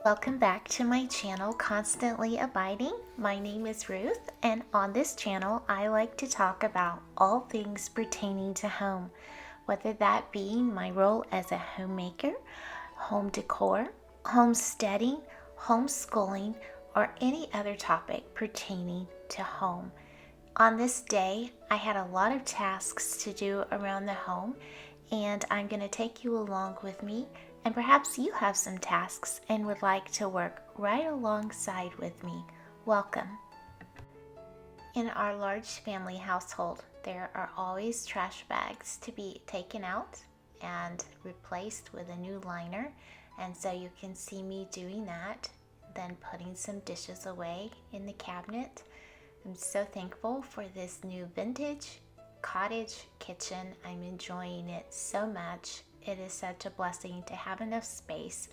Welcome back to my channel, Constantly Abiding. My name is Ruth, and on this channel, I like to talk about all things pertaining to home, whether that being my role as a homemaker, home decor, homesteading, homeschooling, or any other topic pertaining to home. On this day, I had a lot of tasks to do around the home, and I'm going to take you along with me. And perhaps you have some tasks and would like to work right alongside with me. Welcome. In our large family household, there are always trash bags to be taken out and replaced with a new liner. And so you can see me doing that, then putting some dishes away in the cabinet. I'm so thankful for this new vintage cottage kitchen. I'm enjoying it so much. It is such a blessing to have enough space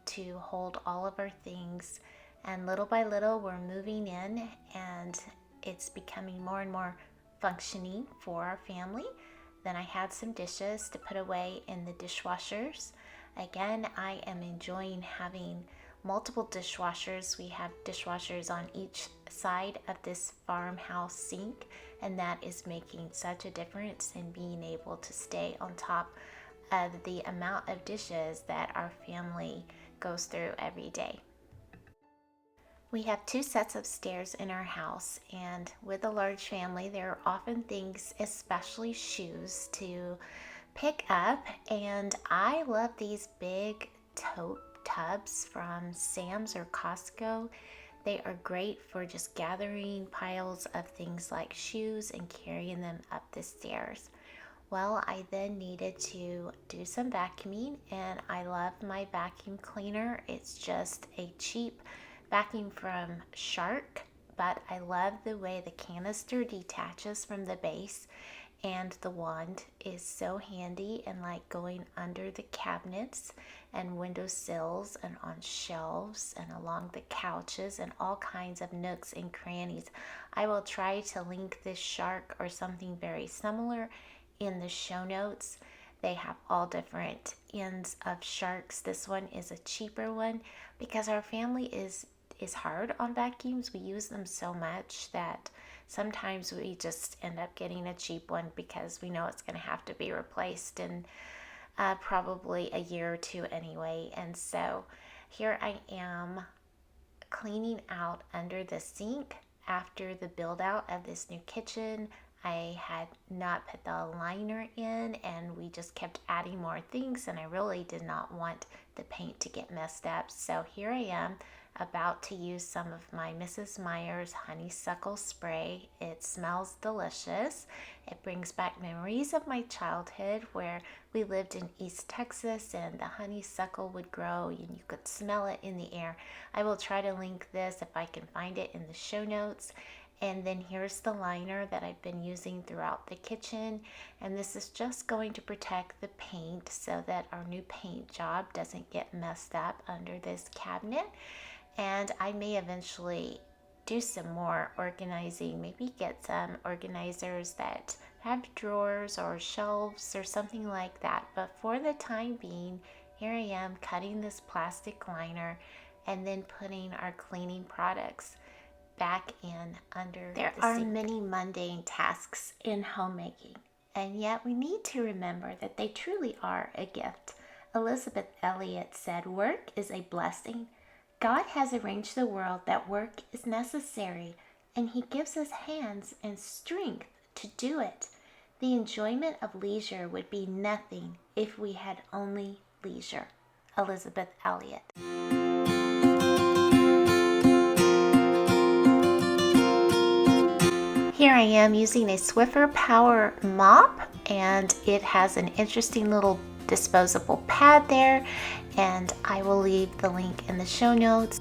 to hold all of our things, and little by little we're moving in and it's becoming more and more functioning for our family. Then I had some dishes to put away in the dishwashers. Again, I am enjoying having multiple dishwashers. We have dishwashers on each side of this farmhouse sink, and that is making such a difference in being able to stay on top of the amount of dishes that our family goes through every day. We have 2 sets of stairs in our house, and with a large family, there are often things, especially shoes, to pick up. And I love these big tote tubs from Sam's or Costco. They are great for just gathering piles of things like shoes and carrying them up the stairs. Well, I then needed to do some vacuuming, and I love my vacuum cleaner. It's just a cheap vacuum from Shark, but I love the way the canister detaches from the base, and the wand is so handy and like going under the cabinets and windowsills and on shelves and along the couches and all kinds of nooks and crannies. I will try to link this Shark or something very similar in the show notes. They have all different ends of Sharks. This one is a cheaper one because our family is hard on vacuums. We use them so much that sometimes we just end up getting a cheap one because we know it's going to have to be replaced in probably a year or two anyway. And so here I am cleaning out under the sink after the build out of this new kitchen. I had not put the liner in, and we just kept adding more things, and I really did not want the paint to get messed up. So here I am about to use some of my Mrs. Meyer's honeysuckle spray. It smells delicious. It brings back memories of my childhood where we lived in East Texas and the honeysuckle would grow and you could smell it in the air. I will try to link this if I can find it in the show notes. And then here's the liner that I've been using throughout the kitchen. And this is just going to protect the paint so that our new paint job doesn't get messed up under this cabinet. And I may eventually do some more organizing, maybe get some organizers that have drawers or shelves or something like that. But for the time being, here I am cutting this plastic liner and then putting our cleaning products back in under the sink. There are many mundane tasks in homemaking, and yet we need to remember that they truly are a gift. Elizabeth Elliot said, "Work is a blessing. God has arranged the world that work is necessary, and He gives us hands and strength to do it. The enjoyment of leisure would be nothing if we had only leisure." Elizabeth Elliot. Here I am using a Swiffer Power Mop, and it has an interesting little disposable pad there, and I will leave the link in the show notes.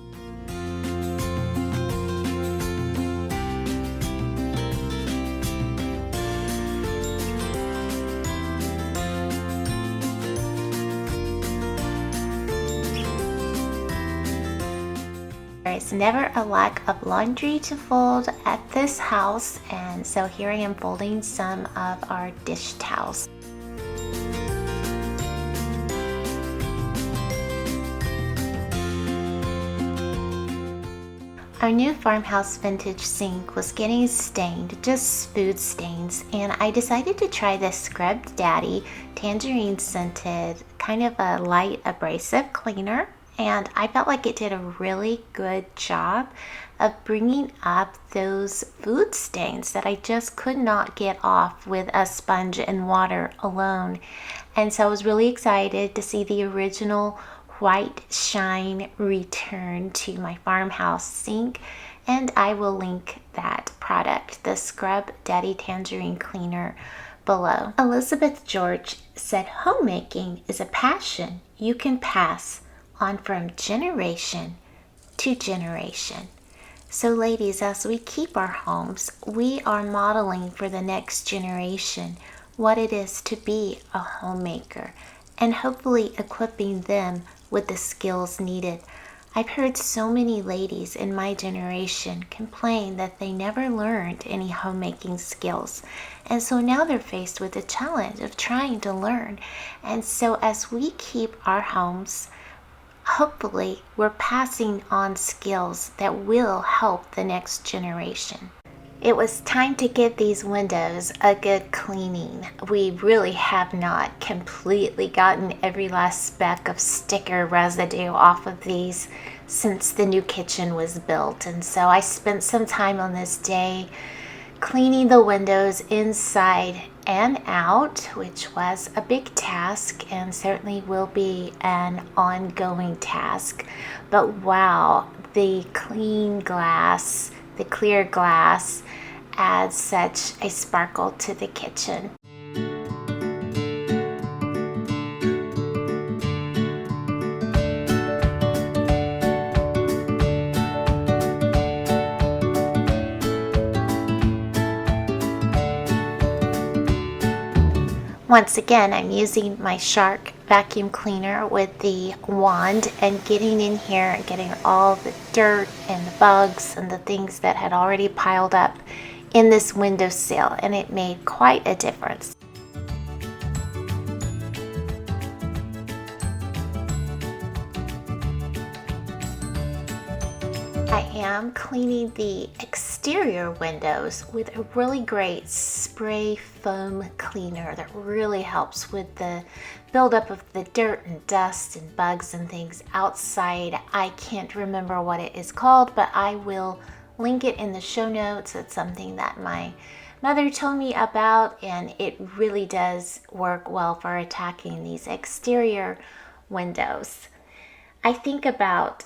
There's never a lack of laundry to fold at this house, and so here I am folding some of our dish towels. Our new farmhouse vintage sink was getting stained, just food stains, and I decided to try this Scrubbed Daddy tangerine scented, kind of a light abrasive cleaner, and I felt like it did a really good job of bringing up those food stains that I just could not get off with a sponge and water alone. And so I was really excited to see the original white shine return to my farmhouse sink, and I will link that product, the Scrub Daddy Tangerine Cleaner, below. Elizabeth George said homemaking is a passion you can pass on from generation to generation. So ladies, as we keep our homes, we are modeling for the next generation what it is to be a homemaker, and hopefully equipping them with the skills needed. I've heard so many ladies in my generation complain that they never learned any homemaking skills, and so now they're faced with the challenge of trying to learn. And so as we keep our homes, hopefully we're passing on skills that will help the next generation. It was time to give these windows a good cleaning. We really have not completely gotten every last speck of sticker residue off of these since the new kitchen was built. And so I spent some time on this day cleaning the windows inside and out, which was a big task and certainly will be an ongoing task. But wow, the clean glass, the clear glass, adds such a sparkle to the kitchen. Once again, I'm using my Shark vacuum cleaner with the wand and getting in here and getting all the dirt and the bugs and the things that had already piled up in this windowsill, and it made quite a difference. I am cleaning the exterior windows with a really great spray foam cleaner that really helps with the buildup of the dirt and dust and bugs and things outside. I can't remember what it is called, but I will link it in the show notes. It's something that my mother told me about, and it really does work well for attacking these exterior windows. I think about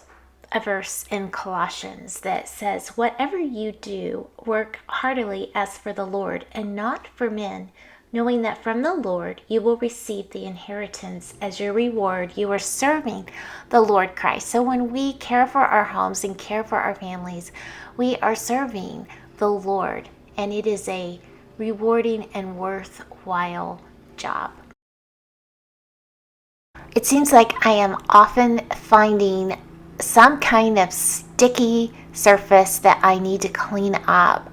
a verse in Colossians that says, "Whatever you do, work heartily as for the Lord and not for men, knowing that from the Lord you will receive the inheritance. As your reward, you are serving the Lord Christ." So when we care for our homes and care for our families, we are serving the Lord, and it is a rewarding and worthwhile job. It seems like I am often finding some kind of sticky surface that I need to clean up.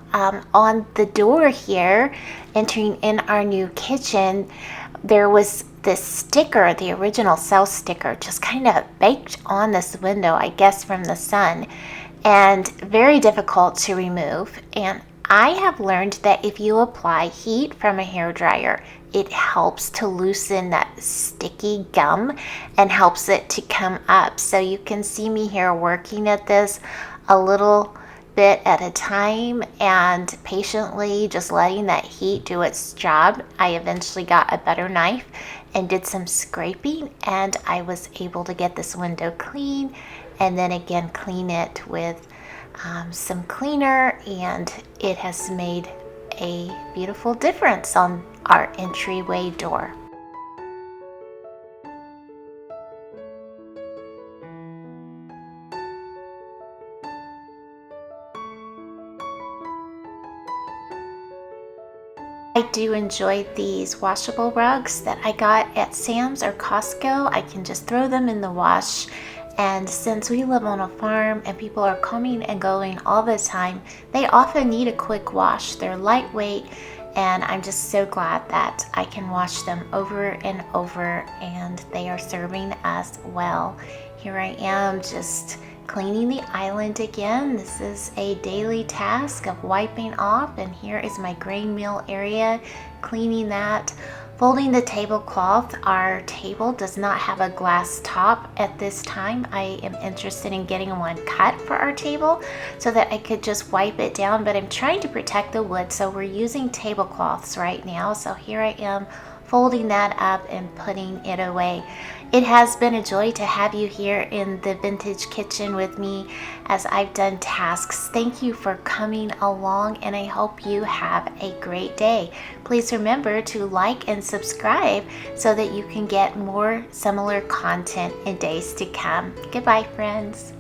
On the door here, entering in our new kitchen, there was this sticker, the original cell sticker, just kind of baked on this window, I guess from the sun, and very difficult to remove. And I have learned that if you apply heat from a hairdryer, it helps to loosen that sticky gum and helps it to come up. So you can see me here working at this a little bit at a time and patiently just letting that heat do its job. I eventually got a better knife and did some scraping, and I was able to get this window clean, and then again clean it with some cleaner, and it has made a beautiful difference on our entryway door. I do enjoy these washable rugs that I got at Sam's or Costco. I can just throw them in the wash, and since we live on a farm and people are coming and going all the time, they often need a quick wash. They're lightweight, and I'm just so glad that I can wash them over and over, and they are serving us well. Here I am just cleaning the island again. This is a daily task of wiping off, and here is my grain mill area, cleaning that. Folding the tablecloth. Our table does not have a glass top at this time. I am interested in getting one cut for our table so that I could just wipe it down, but I'm trying to protect the wood, so we're using tablecloths right now. So here I am folding that up and putting it away. It has been a joy to have you here in the Vintage Kitchen with me as I've done tasks. Thank you for coming along, and I hope you have a great day. Please remember to like and subscribe so that you can get more similar content in days to come. Goodbye, friends.